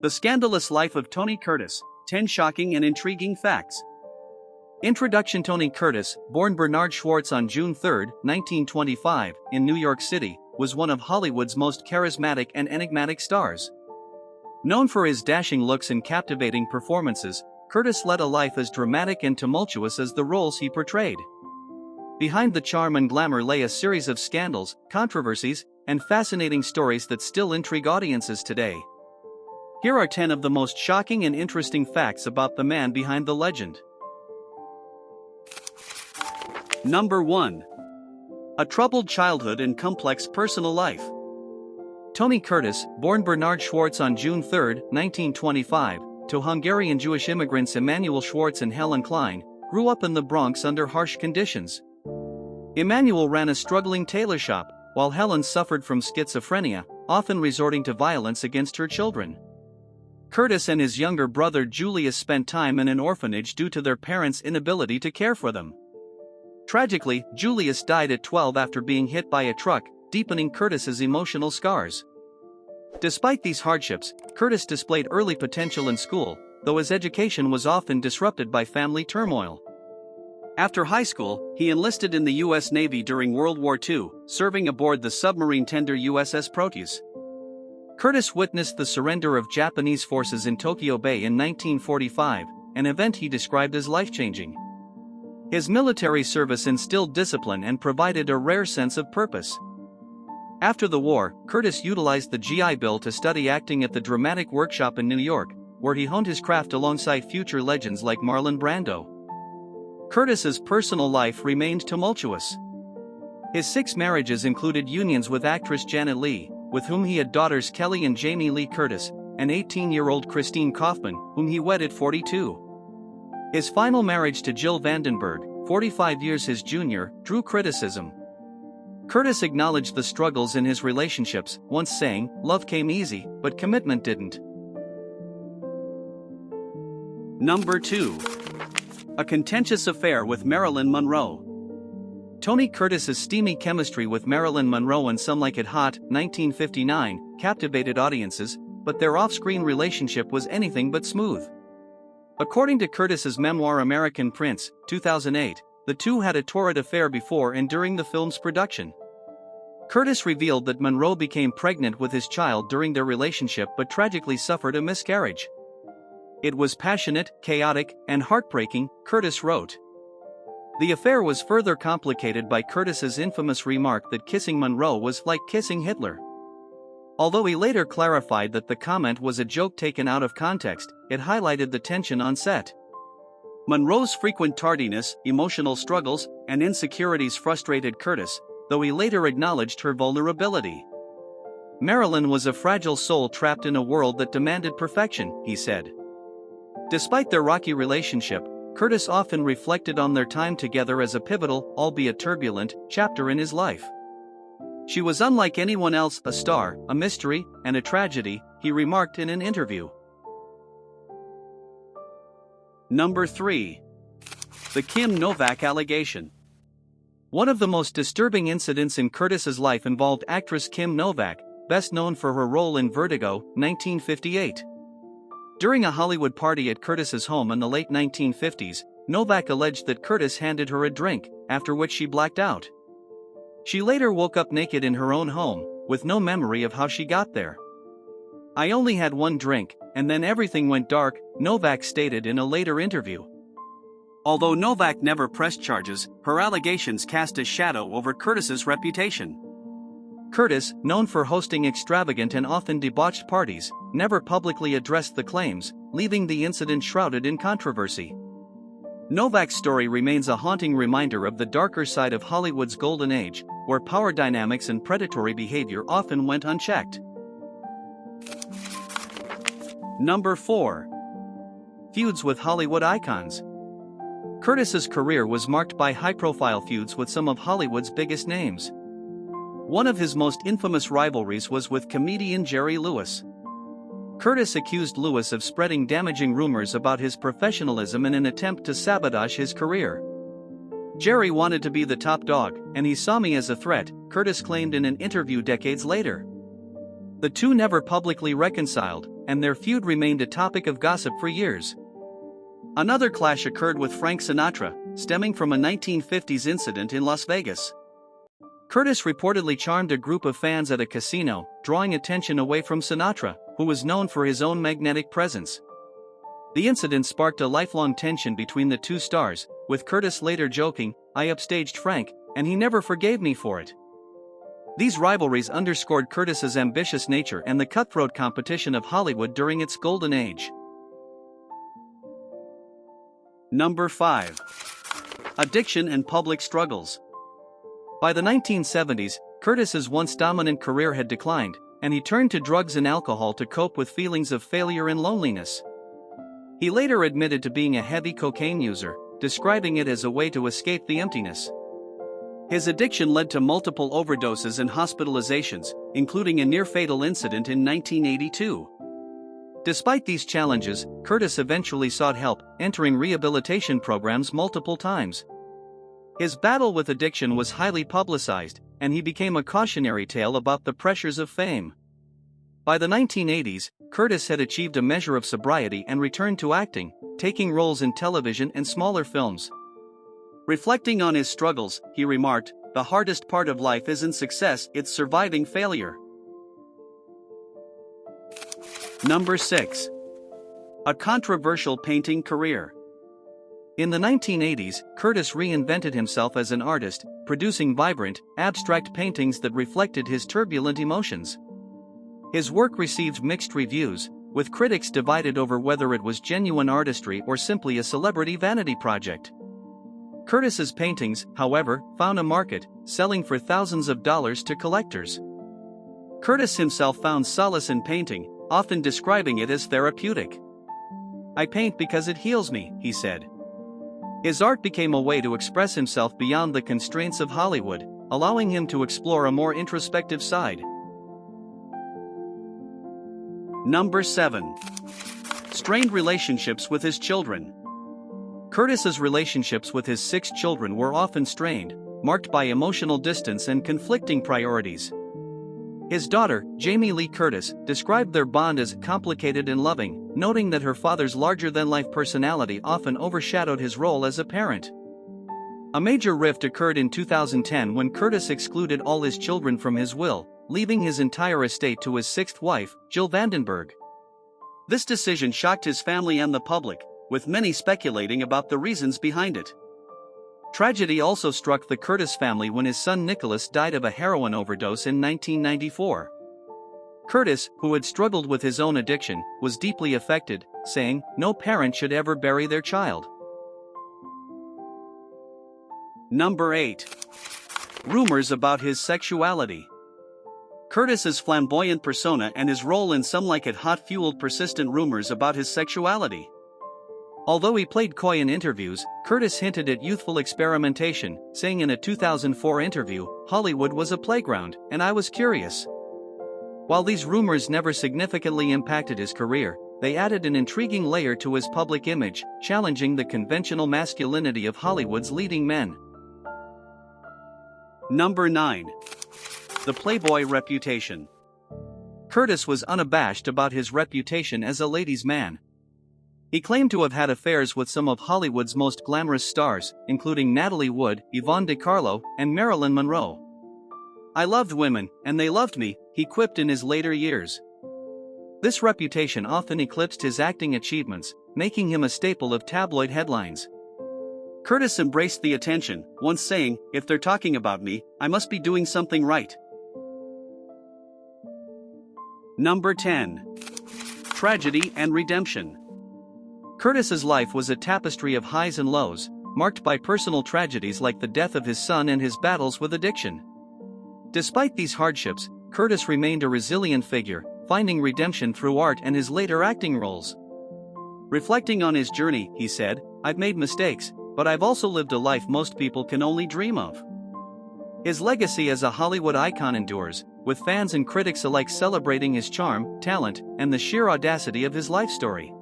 The Scandalous Life of Tony Curtis, 10 Shocking and Intriguing Facts. Introduction. Tony Curtis, born Bernard Schwartz on June 3, 1925, in New York City, was one of Hollywood's most charismatic and enigmatic stars. Known for his dashing looks and captivating performances, Curtis led a life as dramatic and tumultuous as the roles he portrayed. Behind the charm and glamour lay a series of scandals, controversies, and fascinating stories that still intrigue audiences today. Here are 10 of the most shocking and interesting facts about the man behind the legend. Number 1. A troubled childhood and complex personal life. Tony Curtis, born Bernard Schwartz on June 3, 1925, to Hungarian Jewish immigrants Emanuel Schwartz and Helen Klein, grew up in the Bronx under harsh conditions. Emanuel ran a struggling tailor shop, while Helen suffered from schizophrenia, often resorting to violence against her children. Curtis and his younger brother Julius spent time in an orphanage due to their parents' inability to care for them. Tragically, Julius died at 12 after being hit by a truck, deepening Curtis's emotional scars. Despite these hardships, Curtis displayed early potential in school, though his education was often disrupted by family turmoil. After high school, he enlisted in the U.S. Navy during World War II, serving aboard the submarine tender USS Proteus. Curtis witnessed the surrender of Japanese forces in Tokyo Bay in 1945, an event he described as life-changing. His military service instilled discipline and provided a rare sense of purpose. After the war, Curtis utilized the GI Bill to study acting at the Dramatic Workshop in New York, where he honed his craft alongside future legends like Marlon Brando. Curtis's personal life remained tumultuous. His 6 marriages included unions with actress Janet Leigh, with whom he had daughters Kelly and Jamie Lee Curtis, and 18-year-old Christine Kaufman, whom he wed at 42. His final marriage to Jill Vandenberg, 45 years his junior, drew criticism. Curtis acknowledged the struggles in his relationships, once saying, "Love came easy, but commitment didn't." Number 2. A contentious affair with Marilyn Monroe. Tony Curtis's steamy chemistry with Marilyn Monroe and Some Like It Hot, 1959, captivated audiences, but their off-screen relationship was anything but smooth. According to Curtis's memoir American Prince, 2008, the two had a torrid affair before and during the film's production. Curtis revealed that Monroe became pregnant with his child during their relationship but tragically suffered a miscarriage. "It was passionate, chaotic, and heartbreaking," Curtis wrote. The affair was further complicated by Curtis's infamous remark that kissing Monroe was like kissing Hitler. Although he later clarified that the comment was a joke taken out of context, it highlighted the tension on set. Monroe's frequent tardiness, emotional struggles, and insecurities frustrated Curtis, though he later acknowledged her vulnerability. "Marilyn was a fragile soul trapped in a world that demanded perfection," he said. Despite their rocky relationship, Curtis often reflected on their time together as a pivotal, albeit turbulent, chapter in his life. "She was unlike anyone else, a star, a mystery, and a tragedy," he remarked in an interview. Number 3. The Kim Novak allegation. One of the most disturbing incidents in Curtis's life involved actress Kim Novak, best known for her role in Vertigo, 1958. During a Hollywood party at Curtis's home in the late 1950s, Novak alleged that Curtis handed her a drink, after which she blacked out. She later woke up naked in her own home, with no memory of how she got there. "I only had one drink, and then everything went dark," Novak stated in a later interview. Although Novak never pressed charges, her allegations cast a shadow over Curtis's reputation. Curtis, known for hosting extravagant and often debauched parties, never publicly addressed the claims, leaving the incident shrouded in controversy. Novak's story remains a haunting reminder of the darker side of Hollywood's golden age, where power dynamics and predatory behavior often went unchecked. Number 4. Feuds with Hollywood icons. Curtis's career was marked by high-profile feuds with some of Hollywood's biggest names. One of his most infamous rivalries was with comedian Jerry Lewis. Curtis accused Lewis of spreading damaging rumors about his professionalism in an attempt to sabotage his career. "Jerry wanted to be the top dog, and he saw me as a threat," Curtis claimed in an interview decades later. The two never publicly reconciled, and their feud remained a topic of gossip for years. Another clash occurred with Frank Sinatra, stemming from a 1950s incident in Las Vegas. Curtis reportedly charmed a group of fans at a casino, drawing attention away from Sinatra, who was known for his own magnetic presence. The incident sparked a lifelong tension between the two stars, with Curtis later joking, "I upstaged Frank, and he never forgave me for it." These rivalries underscored Curtis's ambitious nature and the cutthroat competition of Hollywood during its golden age. Number 5. Addiction and public struggles. By the 1970s, Curtis's once dominant career had declined, and he turned to drugs and alcohol to cope with feelings of failure and loneliness. He later admitted to being a heavy cocaine user, describing it as a way to escape the emptiness. His addiction led to multiple overdoses and hospitalizations, including a near-fatal incident in 1982. Despite these challenges, Curtis eventually sought help, entering rehabilitation programs multiple times. His battle with addiction was highly publicized, and he became a cautionary tale about the pressures of fame. By the 1980s, Curtis had achieved a measure of sobriety and returned to acting, taking roles in television and smaller films. Reflecting on his struggles, he remarked, "The hardest part of life isn't success, it's surviving failure." Number 6. A controversial painting career. In the 1980s, Curtis reinvented himself as an artist, producing vibrant, abstract paintings that reflected his turbulent emotions. His work received mixed reviews, with critics divided over whether it was genuine artistry or simply a celebrity vanity project. Curtis's paintings, however, found a market, selling for thousands of dollars to collectors. Curtis himself found solace in painting, often describing it as therapeutic. "I paint because it heals me," he said. His art became a way to express himself beyond the constraints of Hollywood, allowing him to explore a more introspective side. Number 7. Strained relationships with his children. Curtis's relationships with his 6 children were often strained, marked by emotional distance and conflicting priorities. His daughter, Jamie Lee Curtis, described their bond as complicated and loving, noting that her father's larger-than-life personality often overshadowed his role as a parent. A major rift occurred in 2010 when Curtis excluded all his children from his will, leaving his entire estate to his 6th wife, Jill Vandenberg. This decision shocked his family and the public, with many speculating about the reasons behind it. Tragedy also struck the Curtis family when his son Nicholas died of a heroin overdose in 1994. Curtis, who had struggled with his own addiction, was deeply affected, saying, "No parent should ever bury their child." Number 8. Rumors about his sexuality. Curtis's flamboyant persona and his role in Some Like It Hot fueled persistent rumors about his sexuality. Although he played coy in interviews, Curtis hinted at youthful experimentation, saying in a 2004 interview, "Hollywood was a playground, and I was curious." While these rumors never significantly impacted his career, they added an intriguing layer to his public image, challenging the conventional masculinity of Hollywood's leading men. Number 9. The Playboy reputation. Curtis was unabashed about his reputation as a ladies' man. He claimed to have had affairs with some of Hollywood's most glamorous stars, including Natalie Wood, Yvonne DiCarlo, and Marilyn Monroe. "I loved women, and they loved me," he quipped in his later years. This reputation often eclipsed his acting achievements, making him a staple of tabloid headlines. Curtis embraced the attention, once saying, "If they're talking about me, I must be doing something right." Number 10. Tragedy and redemption. Curtis's life was a tapestry of highs and lows, marked by personal tragedies like the death of his son and his battles with addiction. Despite these hardships, Curtis remained a resilient figure, finding redemption through art and his later acting roles. Reflecting on his journey, he said, "I've made mistakes, but I've also lived a life most people can only dream of." His legacy as a Hollywood icon endures, with fans and critics alike celebrating his charm, talent, and the sheer audacity of his life story.